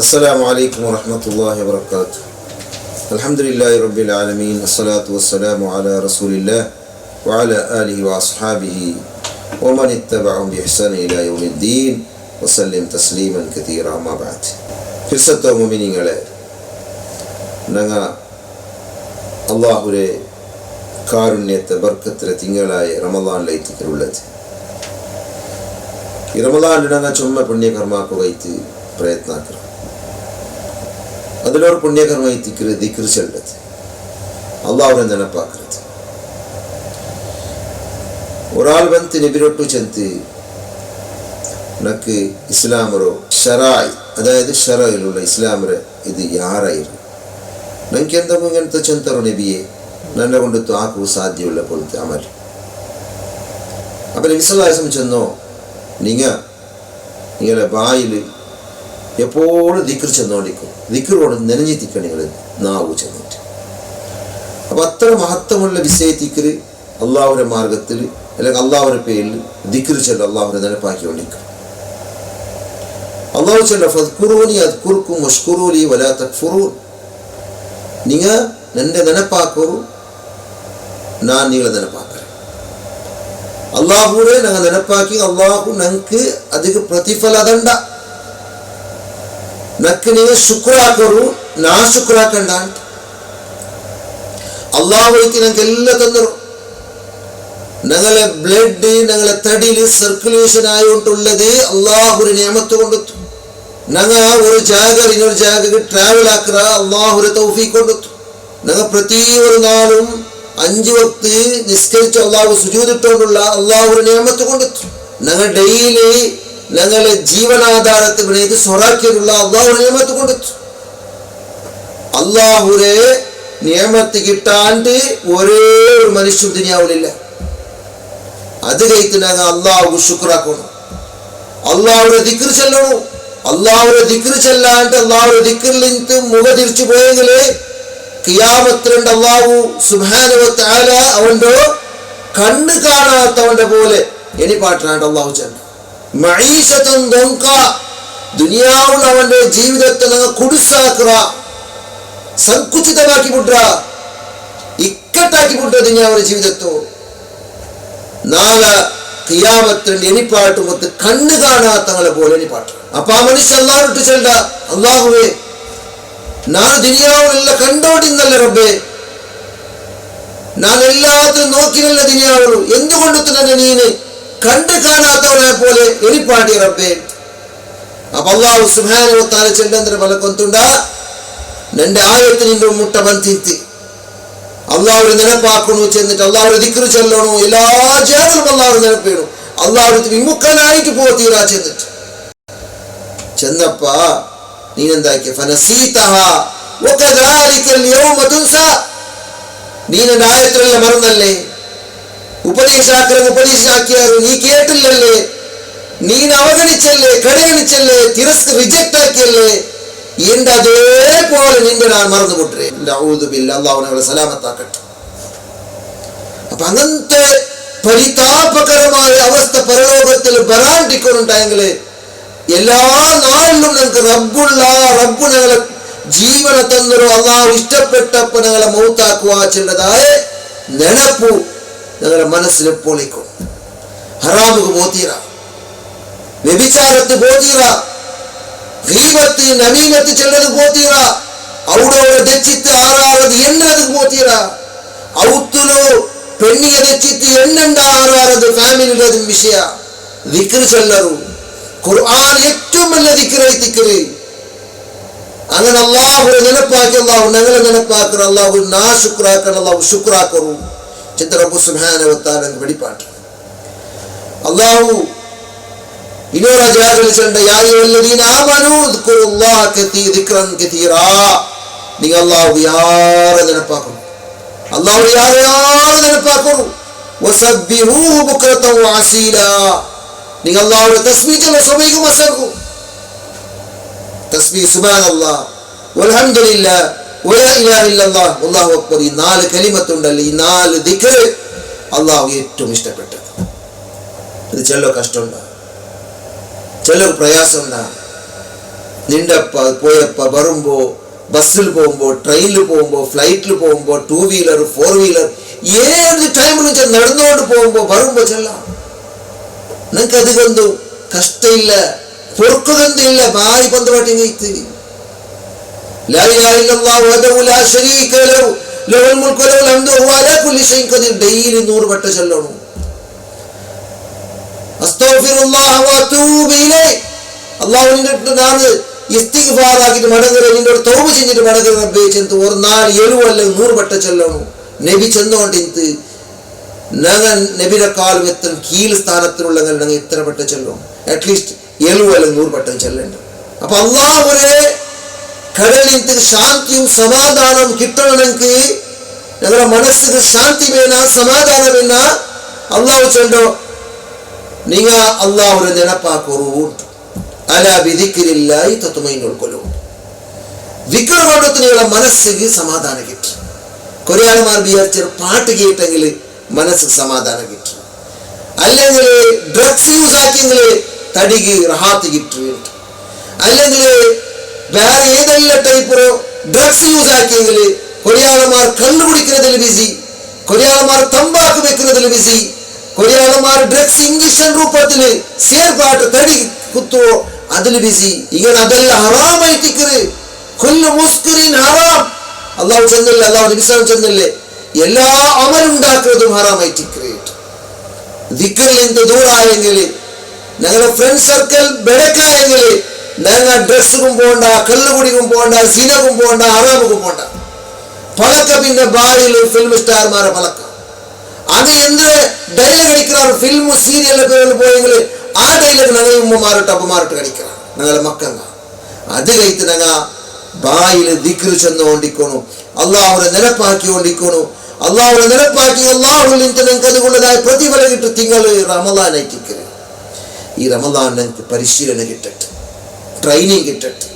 السلام عليكم ورحمة الله وبركاته. الحمد لله رب العالمين، الصلاة والسلام على رسول الله وعلى آله وأصحابه ومن اتبعهم بإحسان إلى يوم الدين وسلم تسليما كثيرا. ما بعد. ഫിർസത്ത മുഅ്മിനീങ്ങളെ, ഞങ്ങൾ അള്ളാഹുരെ കാരുണ്യത്തെ ബർക്കത്തിലെ തിങ്കളായ റമളാനിലെത്തിക്കുള്ളത്. ಈ ರಮಲಾನ್ ഞങ്ങൾ ചുമ്മാ പുണ്യകർമാക്കുകയത്ത് പ്രയത്നാക്കണം. അതിലൊരു പുണ്യകർമ്മ ദിക്ർ ചെല്ലത്, അള്ളാഹുനെ ನೆನಪಾക്കുന്നത്. ഒരാൾ ಬಂತು നബിരൊട്ടു ചെന്ന് നക്ക് ഇസ്ലാമറോ ഷറായി, അതായത് ഷറയിലുള്ള ഇസ്ലാമറെ ഇത് ಯಾರಾയിരുന്നു, ನಂಗೆ എന്തെങ്കിലും ഇങ്ങനത്തെ ചെന്തറോ നബിയെ ನನ್ನ കൊണ്ട് ആക്കുക സാധ്യമുള്ള പോലത്തെ അമൽ. അപ്പം നബി സല്ലല്ലാഹു അലൈഹി വസല്ലം ചെന്നോ, നിങ്ങളെ വായിൽ എപ്പോഴും ദിക്ർ ചെന്നോണ്ടിരിക്കും, ദിക്റോട് നെനഞ്ഞിത്തിക്കണം നിങ്ങൾ നാവു ചെന്നിട്ട്. അപ്പം അത്ര മഹത്വമുള്ള വിഷയത്തിക്കൽ അള്ളാഹുവിൻ്റെ മാർഗത്തിൽ അല്ലെങ്കിൽ അള്ളാഹുവിൻ്റെ പേരിൽ ദിക്ർ ചെല്ല അള്ളാഹുവിനെ നെനപ്പാക്കിക്കൊണ്ടിരിക്കും. അള്ളാഹു ചെല്ല ഫദ്കുറൂനി അദ്കുർക്കും വഷ്കുറൂലി വലാ തക്ഫുറൂൻ, നിങ്ങൾ എൻ്റെ നെനപ്പാക്കൂ, ഞാൻ നിങ്ങളെ നെനപ്പാക്കാം. അള്ളാഹുവിനെ ഞങ്ങൾ നെനപ്പാക്കി അള്ളാഹു ഞങ്ങൾക്ക് അതിക്ക് പ്രതിഫല അതെണ്ട. നക്ക് നിങ്ങൾ ശുക്രാക്കൂ, നാ ശുക്രാക്കണ്ട. അള്ളാഹുക്ക് ഞങ്ങൾക്ക് എല്ലാം തന്നു. ഞങ്ങളെ ബ്ലഡ് ഞങ്ങളെ തടിയിൽ സർക്കുലേഷൻ ആയിട്ടുള്ളത് അള്ളാഹുവിനെ നിയമത്ത് കൊണ്ടെത്തു. ഞങ്ങൾ ഒരു ജാഗ ഇന്നൊരു ജാഗക്ക് ട്രാവൽ ആക്കുക അള്ളാഹുരെ തൗഫീഖ് കൊണ്ടെത്തു. ഞങ്ങൾ പ്രതി ഒരു നാളും 5 വക്ത് നിസ്കരിച്ച് അള്ളാഹു സുജൂദിട്ടുകൊണ്ടുള്ള അള്ളാഹുവിനെ നിയമത്ത് കൊണ്ടെത്തു. ഞങ്ങൾ ഡെയിലി ഞങ്ങളെ ജീവനാധാരത്തിന് ഇത് സ്വറാക്കിയുള്ള അള്ളാഹുവിനെ നിയമത്ത് കൊണ്ടെത്തു. അള്ളാഹുരെ നിയമത്ത് കിട്ടാണ്ട് ഒരേ ഒരു മനുഷ്യ ദുനിയാവിലില്ല. അത് കഴിച്ച് ഞങ്ങൾ അള്ളാഹു ശുക്രാക്കണം, അള്ളാഹുരെ ദിക്ർ ചെല്ലണം. അള്ളാഹുരെ ദിക്ർ ചെല്ലാണ്ട് അള്ളാഹുരെ ദിക്റിൽ നിന്ന് മുഖ തിരിച്ചു പോയെങ്കിലേ ഖിയാമത്തിലുണ്ട് അള്ളാഹു സുബ്ഹാനഹു വ തആല അവന്റെ കണ്ണ് കാണാത്തവന്റെ പോലെ എണിപ്പാട്ടാണ്ട് അള്ളാഹു ചെല്ല. മഈശതൻ ദൻക, ദുനിയാവിൽ അവന്റെ ജീവിതത്തെ ഞങ്ങൾ കുടുസാക്കുക, സങ്കുചിതമാക്കി വിടുക, ഇക്കട്ടാക്കി വിടുക ദുനിയാവിന്റെ ജീവിതത്തോ. നാളെ ഖിയാമത്തിലുണ്ട് എണിപ്പാട്ട് മൊത്തം കണ്ണ് കാണാത്തവങ്ങളെ പോലെ എണിപ്പാട്ട്. അപ്പൊ ആ മനുഷ്യ അള്ളാഹുട്ട് ചെല്ല, അള്ളാഹുവേ ನಾನು ದುನಿಯಾವನ್ನೆಲ್ಲ ಕಂಡೋಡಿಂದಲ್ಲ ರಬ್ಬೆ, ನಾನೆಲ್ಲಾದ್ರೂ ನೋಕಿನಲ್ಲ ದುನಿಯಾವಳು, ಎಂದುಕೊಂಡು ನನ್ನ ನೀನು ಕಂಡು ಕಾಣಾತವನ പോലെ എളിപ്പാട്ടി റബ്ബേ. അപ്പൊ അല്ലാഹു സുബ്ഹാനഹു വ തആല ചെല്ലಂದ್ರೆ ಬಲಕೊಂತುಂಡ ನನ್ನ ಆಯತ್ತು ನಿಂದು ಮುಟ್ಟ ಬಂತಿತ್ತು. അല്ലാഹുവിനെ ನೆನಪಾಕಣു ചെന്നിട്ട് അല്ലാഹുവിനെ ദിക്ർ ചെല്ലണു, എല്ലാ ജാഗലും അല്ലാഹുവിനെ ನೆನಪೇಣು, അല്ലാഹുവിനെ വിമുഖനായിട്ട് പോತೀರಾ ചെന്നിട്ട്. ചെന്നപ്പ നീനെന്താക്കിയ ഫനസീതഹ വകദാലിക അൽയൗമ തുൻസാ, നീനെന്റെ ആയത്തിലുള്ള മറന്നല്ലേ, ഉപദേശാക്കിയാರು നീ കേട്ടില്ലല്ലേ, നീൻ അവഗണിച്ചല്ലേ, കടഗണിച്ചല്ലേ, റിജക്ട് ആക്കിയല്ലേ, എന്റെ അതേപോലെ നിന്റെ ഞാൻ മറന്നുപൊട്ടേ. അഊദു ബില്ലാഹ്, അല്ലാഹു നമ്മളെ സലാമത്താക്കട്ടെ. അപ്പൊ അങ്ങനത്തെ പരിതാപകരമായ അവസ്ഥ പരലോകത്തിൽ വരാണ്ടിക്കൊണ്ടുണ്ടായെങ്കിൽ എല്ലാ നാളിലും ഞങ്ങൾക്ക് റബ്ബ് ഞങ്ങളെ ജീവനെ തന്നൊരു അള്ളാഹു ഇഷ്ടപ്പെട്ടപ്പോ ഞങ്ങളെ മൗത്താക്കുക ചെല്ലതായ നെനപ്പു ഞങ്ങളുടെ മനസ്സിലെപ്പോളിക്കും. ഹറാമുക്ക് പോത്തീറ, വ്യഭിചാരത്ത് പോത്തീറ, ഗീബത്ത് നമീമത്ത് ചെല്ലത് പോത്തീറ, ഔടോടെ തെച്ചിത്ത് ആറാറത് എണ്ണത് പോത്തീറ, ഔത്തുലു പെണ്ണിയെ തെച്ചിത്ത് എണ്ണണ്ട ആറാറത് ഫാമിലിയുടെ വിഷയ. ദിക്ർ ചെല്ലറു, ഖുർആൻ ഏറ്റവും വലിയ ദിക്റായി ദിക്റ്. അങ്ങനെ അല്ലാഹുവിനെ നെനപ്പാക്കി അല്ലാഹു ഞങ്ങളെ നെനപ്പാക്കറ, അല്ലാഹു നാ ശുക്രാക്കണം, അല്ലാഹു ശുക്രാക്കറു ചിന്ത റബ്ബു സുബ്ഹാനഹു വ തആല വെളിപ്പാട്ട്. അല്ലാഹു ഇനോര ജാഗൽ ചെണ്ട യാ അയ്യുഹല്ലദീന ആമനൂ ദിക്റുല്ലാഹ ദിക്റൻ കതീറാ, നിങ്ങൾ അല്ലാഹു യാരെ നെനപ്പാക്കണം, അല്ലാഹു യാരെ നെനപ്പാക്കണം. വസബ്ബിഹൂഹു ബുക്റതൻ വഅസീലാ, നിങ്ങൾ അല്ലാഹുവിനെ തസ്ബീഹ് ചൊല്ല സുബഹിക്കും അസർക്കും. തസ്ബീഹ് സുബ്ഹാനല്ലാഹ് വൽഹംദുലില്ലാഹ് വലാ ഇലാഹ ഇല്ലല്ലാഹ് വല്ലാഹു അക്ബർ, ഈ 4 കലിമത്തുണ്ടല്ലോ, ഈ 4 ദിക്ർ അല്ലാഹു ഏറ്റവും ഇഷ്ടപ്പെട്ടത്. ഇത് ചെല്ലോ കഷ്ടമുണ്ടാ, ചെല്ലോ പ്രയാസം ഉണ്ടാ, നിന്റെ പോയപ്പ വരുമ്പോ ബസ്സിൽ പോകുമ്പോ ട്രെയിനിൽ പോകുമ്പോ ഫ്ലൈറ്റിൽ പോകുമ്പോ 2 വീലർ 4 വീലർ ഏത് ടൈമിലും നടന്നുകൊണ്ട് പോകുമ്പോ വരുമ്പോ ചെല്ലാം. നിനക്ക് അധികൊന്നും കഷ്ടമില്ല, പൊറുക്കുന്നില്ല. ഭാര്യ പന്തപാട്ടി കഴിത്ത് ഡെയിലി 100 വട്ടം ചെല്ലണം. അള്ളാഹുവിന്റെ ഇസ്തിഗ്ഫാറാക്കിട്ട് മടങ്ങുക, നിന്നോട് തൗബ ചെയ്തിട്ട് മടങ്ങുക റബ്ബേ ചെന്ന് ഒരു നാൾ 70 അല്ലെങ്കിൽ 100 വട്ടം ചെല്ലണം. നബി ചെന്നുകൊണ്ട് ഇന്ന് ഞങ്ങൾ നബിയെക്കാളും എത്ര കീഴ് സ്ഥാനത്തിലുള്ളങ്ങൾ ഞങ്ങൾ എത്ര വട്ടം ചെല്ലും? അറ്റ്ലീസ്റ്റ് 70 അല്ലെങ്കിൽ 100 വട്ടം ചെല്ലേണ്ട. അപ്പൊ അള്ളാഹുവിനെ കടലിൽ ശാന്തിയും സമാധാനവും കിട്ടണമെങ്കിൽ ഞങ്ങളുടെ മനസ്സിന് ശാന്തി വേണ, സമാധാനം വേണ. അള്ളാഹു ചെല്ലോ നിങ്ങ അള്ളാഹുവിനെ നെനപ്പാക്കുറുണ്ട്. അലാ ബിദിക്രില്ലാഹി തത്മഇന്നുൽ ഖുലൂബ്. ദിക്ർ കൊണ്ടൊത്ത് നിങ്ങളുടെ മനസ്സിന് സമാധാനം കിട്ടും. കൊറിയാന്മാർ വിചാരിച്ച പാട്ട് കേട്ടെങ്കിൽ മനസ്സിന് സമാധാനം കിട്ടും. അല്ലെങ്കിൽ ഡ്രഗ്സ് യൂസ് ആക്കിയെങ്കിൽ തടിക്ക് റഹാത്ത് കിട്ടും. അല്ലെങ്കിൽ വേറെ ഏതെല്ലാം ടൈപ്പ് ഡ്രഗ്സ് യൂസ് ആക്കിയെങ്കിൽ കൊറിയാന്മാർ കണ്ടുപിടിക്കുന്നതിൽ ബിസി, കൊറിയാന്മാർ തമ്പാക്ക് വെക്കുന്നതിൽ ബിസി, കൊറിയാന്മാർ ഡ്രഗ്സ് ഇഞ്ചക്ഷൻ രൂപത്തിൽ സേർപ്പാട്ട് തടി കുത്തുവോ അതിൽ ബിസി. ഇങ്ങനെ അതെല്ലാം ഹറാമായിട്ടിക്കറ്. കൊല്ലു മുസ്കിറിൻ ഹറാം. അള്ളാഹു ചെന്നില്ലേ, അള്ളാഹു നബിസ്വല്ലം ചെന്നില്ലേ, എല്ലാ അമലുണ്ടാക്കുന്നതും ഹറാമായിട്ടിക്കറ്. ദിക്റിൽ എന്ത് ദൂരായെങ്കിൽ ഞങ്ങളുടെ ഫ്രണ്ട് സർക്കിൾ ബെടക്കായെങ്കിൽ ഞങ്ങൾ ഡ്രസ്സും പോണ്ട, കള്ളുകുടിക്കും പോണ്ട, സിനകും പോണ്ട, ഹറാമുക്കും പോണ്ട. പലക്ക പിന്നെ ബാറിൽ ഫിലിം സ്റ്റാർമാരെ പലക്ക അത് എന്ത് ഡയലോഗ് അടിക്കാറ് ഫിലിം സീരിയലിന്റെ പേരിൽ പോയെങ്കിൽ ആ ഡയലോഗ് ഞങ്ങൾ ഉമ്മമാരിട്ട് അപ്പമാരിട്ട് കടിക്കണം. ഞങ്ങളെ മക്കങ്ങ അത് കഴിത്ത് ഞങ്ങ ബായിൽ ദിക്ർ ചെന്നുകൊണ്ടിരിക്കണു, അള്ളാഹുവിനെ നിലപ്പാക്കിക്കൊണ്ടിരിക്കണു. അള്ളാഹുവിനെ നിലപ്പാക്കി അള്ളാഹുവിൽ നിങ്ങൾക്ക് അതുകൊണ്ടതായ പ്രതിഫലം കിട്ടും. നിങ്ങൾ റമദാനായിട്ടിക്കരുത്. ഈ റമദാൻ നിങ്ങൾക്ക് പരിശീലനം കിട്ടട്ടെ, ട്രെയിനിങ് കിട്ടട്ടെ.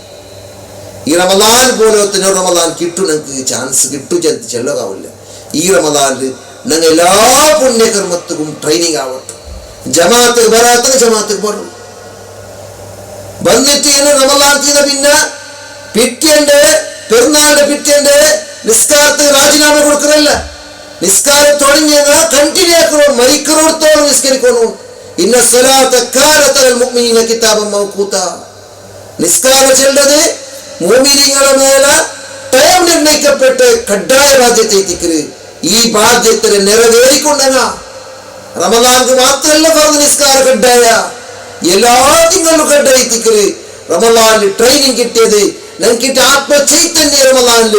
ഈ റമദാൻ പോലത്തെ റമദാൻ കിട്ടും, നിങ്ങൾക്ക് ചാൻസ് കിട്ടും ചെല്ലകാവില്ല. ഈ റമദാനിൽ ഞങ്ങൾ എല്ലാ പുണ്യകർമ്മത്തിനും ട്രെയിനിങ് ആവട്ടെ. ജമാഅത്ത് ബറാത്തിന് ജമാഅത്ത് പോകണം. വന്നിട്ട് റമദാൻ ചെയ്ത പിന്നെ പിറ്റേന്റെ പെരുന്നാളിന്റെ പിറ്റേന്റെ നിസ്കാരത്തിന് രാജിനാമ കൊടുക്കുന്നില്ല. നിസ്കാരം തുടങ്ങിയ കണ്ടിന്യൂ ആക്കണോ, മരിക്കണോടത്തോളം നിസ്കരിക്കണോ. ഇന്ന സ്വലാത്ത കാലത്തൽ മുഅ്മിനീന കിതാബൻ മൗഖൂത. നിസ്കാരം ചെല്ലത് മുഅ്മിനീങ്ങളുടെ മേലെ ടൈം നിർണയിക്കപ്പെട്ട് കഡ്ഡായ ബാധ്യത. ഈ ബാധ്യതയെ നിറവേറിക്കൊണ്ടങ്ങ റമദാൻക്ക് മാത്രമല്ല ഫർദ് നിസ്കാരം കഡ്ഡായ, എല്ലാ തിങ്കളും കഡ്ഡായിത്തിക്കല്. റമദാനിൽ ട്രെയിനിങ് കിട്ടിയത് ഞങ്ങൾക്ക് ആത്മചൈതന്യ റമദാനിൽ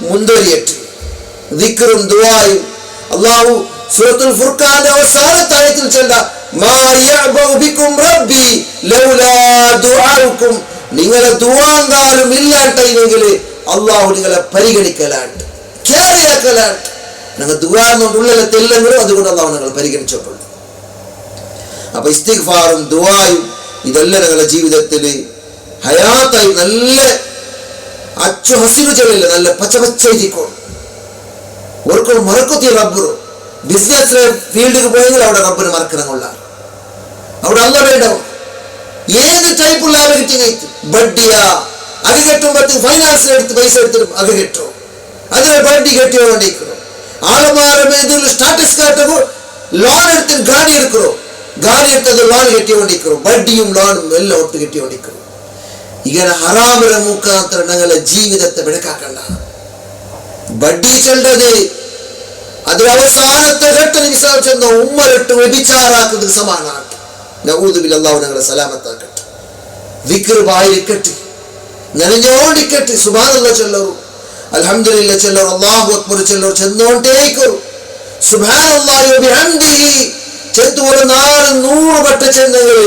മുൻതരിയിട്ട് ദിക്റും ദുആയും. അല്ലാഹു സൂറത്തുൽ ഫുർഖാന്റെ അവസാനത്തെ ആയത്തിൽ ചൊല്ല മാ യഅബഉ ബികും റബ്ബി ലൗലാ ദുആഉകും. നിങ്ങളെ ദുആങ്കാലും ഇല്ലാട്ടെങ്കിൽ അല്ലാഹു നിങ്ങളെ പരിഗണിക്കലാട്ട്, കേറിയാക്കലാട്ട്. ഞങ്ങൾ ദുആ കൊണ്ടുള്ള തെല്ലെങ്കിലും അതുകൊണ്ട് അല്ലാഹു ഞങ്ങൾ പരിഗണിച്ചിട്ടുണ്ട്. അപ്പൊ ഇസ്തിഗ്ഫാറും ദുആയും ഇതെല്ലാം ഞങ്ങളുടെ ജീവിതത്തിൽ ഹയാത്തായി നല്ല അച്ചു ഹസിനു ചെല്ലില്ല, നല്ല പച്ചപച്ചയിരിക്കും. ഒരിക്കലും മറക്കത്തി റബ്ബ്. ബിസിനസ് ഫീൽഡിൽ പോയെങ്കിൽ അവിടെ റബ്ബിന് മറക്കണമുള്ള അവിടെ അല്ല വേണ്ടോ. ഏത് ടൈപ്പുള്ള കിട്ടി ബഡ്ഡിയാ അത് കെട്ടുമ്പോ ഫൈനാൻസിനെടുത്ത് പൈസ എടുത്തിട്ട് അത് കെട്ടും, അതിന് ബഡ്ഡി കെട്ടിയോണ്ടിരിക്കണം. ആളുമാരുടെ സ്റ്റാറ്റസ് കാട്ടപ്പോ ലോൺ എടുത്തിട്ട് ഗാഡി എടുക്കണോ, ഗാഡി എടുത്തത് ലോൺ കെട്ടിയോണ്ടിരിക്കണം, ബഡ്ഡിയും ലോണും എല്ലാം ഒട്ട് കെട്ടിയോണ്ടിരിക്കണം. ഇങ്ങനെ ഹറാമിനെ മുഖാന്തരം ഞങ്ങളെ ജീവിതത്തെ വെടുക്കാക്കണ്ട. ബഡ്ഡി ചെല്ലത് അതിൽ അവസാനത്തെ ഘട്ടം വിശ്വാസെന്ന ഉമ്മലിട്ട് വ്യഭിചാരാക്കുന്നത് സമാനാണ്. നഊദു ബില്ലാഹ് ഞങ്ങളെ സലാമത്താക്കട്ടെ. ദിക്ർ വായിരിക്കട്ടെ, നനഞ്ഞോണ്ടിക്കട്ടെ. സുബ്ഹാനല്ലാഹ് ചെല്ലറു, അൽഹംദുലില്ലാഹ് ചെല്ലറു, അല്ലാഹു അക്ബർ ചെല്ലറു, ചെന്നോണ്ടേക്കറു. സുബ്ഹാനല്ലാഹി വബിഹംദിഹി ചെത്തു ഒരു 400 വട്ടം ചെന്നെങ്കിൽ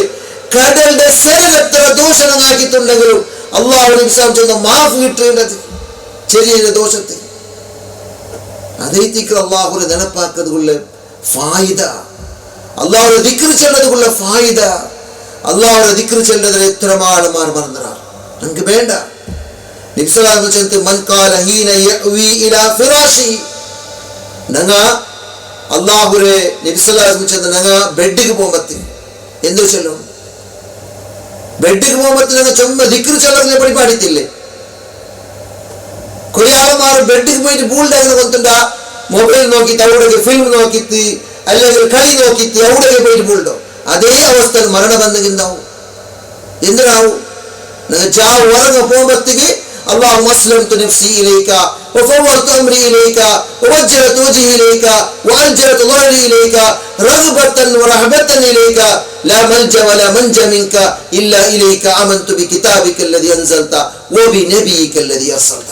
കടലിന്റെ സെരകത്ര ദോഷണമാക്കിയിട്ടുണ്ടെങ്കിലും അള്ളാഹുവിനെ വിശ്വാസം മാഫ് കിട്ടേണ്ടത് ചെറിയ ദോഷത്തെ. അതേക്ക് അള്ളാഹുവിനെ നെനപ്പാക്കുന്നതുള്ള ഫായിദ, അള്ളാഹുവിനെ ദിക്ർ ചെല്ലതുള്ള ഫായിദ. അള്ളാഹുവിനെ ദിക്ർ ചെല്ലതിന് എത്ര ആളുമാർ മറന്നതാണ് നമുക്ക് വേണ്ട. അള്ളാഹുരെ നബിസ്വല്ലാഹു ചെന്ന് ഞങ്ങൾ ബെഡിക്ക് പോകുമ്പത്തി എന്തു ചെല്ലും? ബെഡിക്ക് പോകുമ്പോ ചുമ ദിക്ർ ചൊല്ലുന്ന പരിപാടിത്തില്ലേ കുറെ ആളുമാർ ബെഡിക്ക് പോയിട്ട് പൂളിന്റെ കൊണ്ടുണ്ട മൊബൈൽ നോക്കിയിട്ട് അവിടെ ഫിലിം നോക്കിയിട്ട് അല്ലെങ്കിൽ കളി നോക്കിയിട്ട് അവിടെ പോയിട്ട് പൂളുണ്ടോ അതേ അവസ്ഥയിൽ മരണം വന്നിട്ടുണ്ടാവും എന്തിനാവും നിങ്ങൾ ഉറങ്ങ പോകുമ്പോഴത്തേക്ക് اللهم اسلمت نفسي اليك وفوضت امري اليك ووجهت وجهي اليك والجأت ظهري اليك رغبة ورهبة اليك لا ملجأ ولا منجا منك الا اليك امنت بكتابك الذي انزلت وبنبيك الذي ارسلت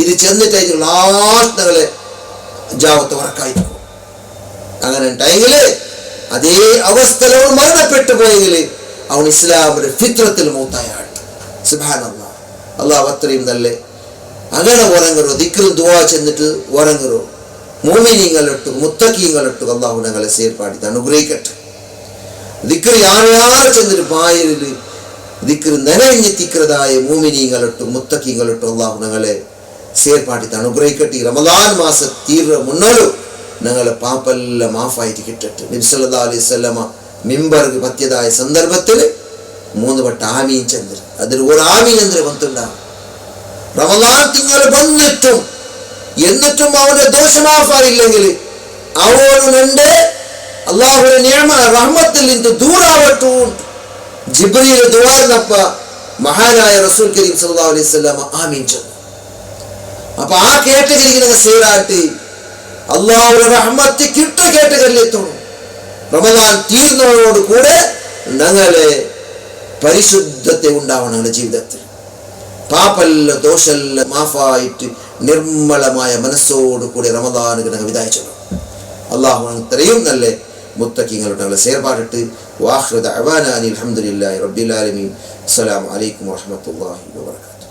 ഇത് ചെന്നിട്ട് ലാസ്റ്റ് നിങ്ങളെ ജാവത്ത് ഉറക്കായിരിക്കും അങ്ങനെ ടൈമില് അതേ അവസ്ഥയിൽ അവൻ മരണപ്പെട്ടു പോയെങ്കിൽ അവൻ ഇസ്ലാമിന്റെ ഫിത്രത്തിൽ മൂത്തായാണ് സുബ്ഹാനല്ലാഹ് അള്ളാഹു അത്രയും നല്ല അങ്ങനെ ഉറങ്ങറോ ദിക്റും ദുആ ചെന്നിട്ട് ഉറങ്ങറോ മുഅ്മിനീങ്ങളിട്ടു മുത്തഖീങ്ങളിട്ടു അള്ളാഹു ഞങ്ങളെ സേർപ്പാടി അനുഗ്രഹിക്കട്ടെ ദിക്ർ യാർ ചെന്നിട്ട് പായലിൽ ദിക്ർ നനഞ്ഞെത്തിക്കുന്നതായ മുഅ്മിനീങ്ങളിട്ടു മുത്തഖീങ്ങളിട്ടു അള്ളാഹു ഞങ്ങളെ സേർപ്പാടി അനുഗ്രഹിക്കട്ടെ റമദാൻ മാസം തീർന്ന മുന്നോലും ഞങ്ങളെ പാപ്പെല്ലാം മാഫായിട്ട് കിട്ടട്ടെ നബി സല്ലല്ലാഹു അലൈഹി വസല്ലമ മിമ്പർക്ക് പറ്റിയതായ സന്ദർഭത്തിൽ 3 വട്ട ആമീൻ ചന്ദ്ര അതിൽ ഒരു ആമീൻ ചന്ദ്ര വന്നിട്ടുണ്ടാവും റമദാൻ തിങ്കൾ വന്നിട്ടും എന്നിട്ടും അവന്റെ ദോഷമാഫാറില്ലെങ്കിൽ അവനുണ്ട് അള്ളാഹുവിന്റെ നിഅമ റഹ്മത്തിൽ നിന്ന് ദൂരാവട്ടു ജിബ്രീൽ ദുആനപ്പ മഹാനായ റസൂൽ കരീം സല്ലല്ലാഹു അലൈഹി വസല്ലമ ആമീൻ ചൊല്ലു അപ്പൊ ആ കേട്ടഗരിക്ക് സേറാട്ട് അള്ളാഹുവിന്റെ റഹ്മത്ത് കിട്ട കേട്ടകരിലെത്തും റമദാൻ തീർന്നതോട് കൂടെ ഞങ്ങളെ പരിശുദ്ധത്തെ ഉണ്ടാവണം ഞങ്ങളുടെ ജീവിതത്തിൽ പാപല്ല ദോഷല്ല മാഫായിട്ട് നിർമ്മലമായ മനസ്സോട് കൂടി റമദാനുകൾ ഞങ്ങൾ വിദായിച്ചു അള്ളാഹു ഇത്രയും നല്ല മുത്തഖീങ്ങളുടെ ഞങ്ങളെ സേർപാടിട്ട് വാഹൃദ അവാനാനി അൽഹംദുലില്ലാഹി റബ്ബിൽ ആലമീൻ അസ്സലാമു അലൈക്കും വറഹ്മത്തുള്ളാഹി വബറകാതുഹു.